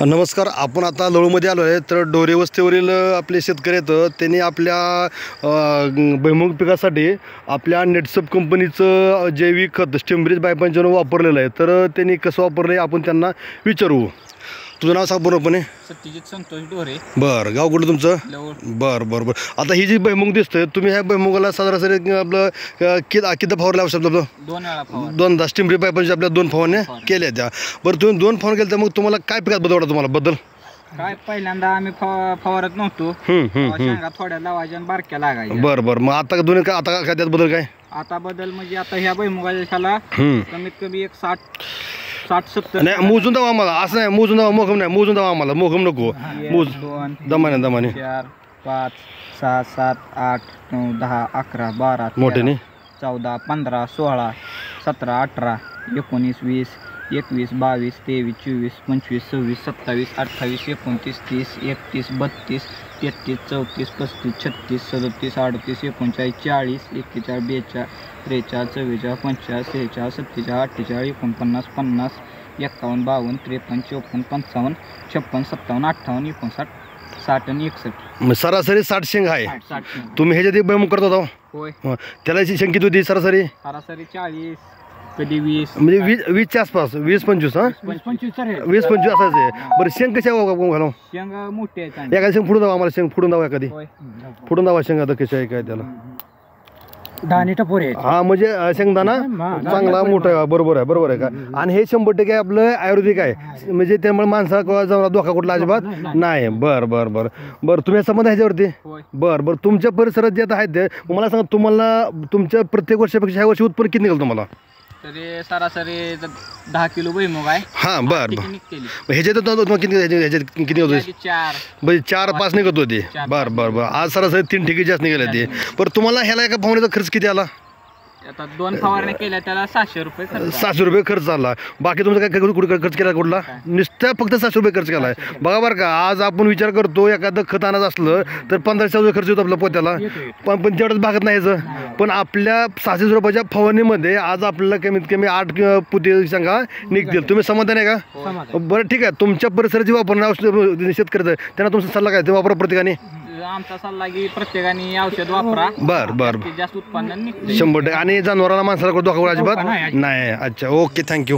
नमस्कार. आपण आता लळूमध्ये आलो आहे. तर डोरे वस्तीवरील आपले शेतकरी आहेत. त्यांनी आपल्या भुईमूग पिकासाठी आपल्या नेटसप कंपनीचं जैविक खत स्टिंब्रिज बाय55 वापरलेलं आहे. तर त्यांनी कसं वापरलं आहे आपण त्यांना विचारू. तुझं नाव सांग पूर्णपणे. सत्यजित संतोष डोरे. बरं, गाव कुठलं तुमचं? बरं बरं बरं. आता ही जी भुईमूग दिसतंय, तुम्ही ह्या भुईमुगाला साधारण आपलं किती फवारल्या औषध आपलं? 2 वेळा फवार. 2दा स्टिंब्रिज बाय55 आपल्या 2 फवारण्या केल्या त्या. बरं, तुम्ही 2 फवारण्या केल्या, तर मग तुम्हाला काय पिकात बदल वाटतं तुम्हाला बदल? काय पहिल्यांदा आम्ही फवारत नव्हतो. शेंगा थोड्या लावायच्या आणि बारक्या लागायच्या. बरं बरं. मग आता दोन्ही काय, आता काय त्यात बदल काय? आता बदल म्हणजे आता ह्या भुईमुगाच्या कमीत कमी एक 60-70 नाही, मोजून दावा आम्हाला. असं नाही, मोजून दावा, मोहम नाही, मोजून दावा आम्हाला. मोहम नको, मोज 2 दमाने दमाने. 4 5 6 7 8 9 10 11 12 मोठ्याने 14 15 16 17 18 19 20 21 22 23 24 25 26 27 28 29 30 31 32 33 34 35 36 37 38 39 40 41 42 43 44 45 46 47 48 49 50 51 52 53 54 55 56 57 58 59 60 आणि 61. सरासरी 60 शेंग आहे. 60. तुम्ही ह्याच्यात भुईमूग करत होता होय. त्याला शेंग किती होती सरासरी? सरासरी 40 कधी 20 म्हणजे 20च्या आसपास, 20-25. 20-25 असायचे. बरं, शेंग कशा घालू? शेंग मोठे आहेत. एखादी शेंग फुडून दावा आम्हाला. शेंग फुडून दावा एखादी. होय. फुडून दावा शेंग. आता कशा आहे काय त्याला? दाणे टपोरे. हा, म्हणजे शेंगदाणा चांगला मोठा आहे. बरोबर आहे, बरोबर आहे का? आणि हे 100% आपलं आयुर्वेदिक आहे. म्हणजे त्यामुळे माणसाला किंवा जरा धोका कुठला अजिबात नाही. बरं बरं बरं बरं. तुम्ही संबंध ह्याच्यावरती? बरं बरं. तुमच्या परिसरात जे आता आहेत ते मला सांगा, तुम्हाला तुमच्या प्रत्येक वर्षापेक्षा ह्या वर्षी उत्पन्न किती निघालं तुम्हाला? तरी सरासरी 10 किलो भुईमूग आहे. हां, बरं बरं. ह्याच्यात किती होते? 4 म्हणजे 4-5 निघत होते. बरं बरं बरं. आज सरासरी 3 ठिकाणी जास्त निघाले ते. बरं, तुम्हाला ह्याला एका फवारणीचा खर्च किती आला? आता 2 फवारण्या केल्या त्याला 700 रुपये खर्च. 700 रुपये खर्च आला. बाकी तुमचा काय कुठे खर्च केला? कुठला? नुसत्या फक्त 700 रुपये खर्च केला आहे. बघा बरं का, आज आपण विचार करतो एखादं खत आणायचं असलं तर 1500 खर्च येतो आपल्या पोत्याला, पण तेवढंच भागत नाही याचं. पण आपल्या 600 रुपयाच्या फवारणीमध्ये आज आपल्याला कमीत कमी 8 पोते शेंगा निघतील. तुम्ही समाधान आहे का? बरं, ठीक आहे. तुमच्या परिसराची वापरणार शेतकऱ्याचं त्यांना तुमचा सल्ला काय? ते वापरा प्रत्येकाने. आमचा सल्ला की प्रत्येकाने औषध वापरा. बरं बरं. जास्त उत्पन्न निघते. 100%. आणि जनावरांना माणसाला धोका अजिबात नाही. अच्छा, ओके, थँक्यू.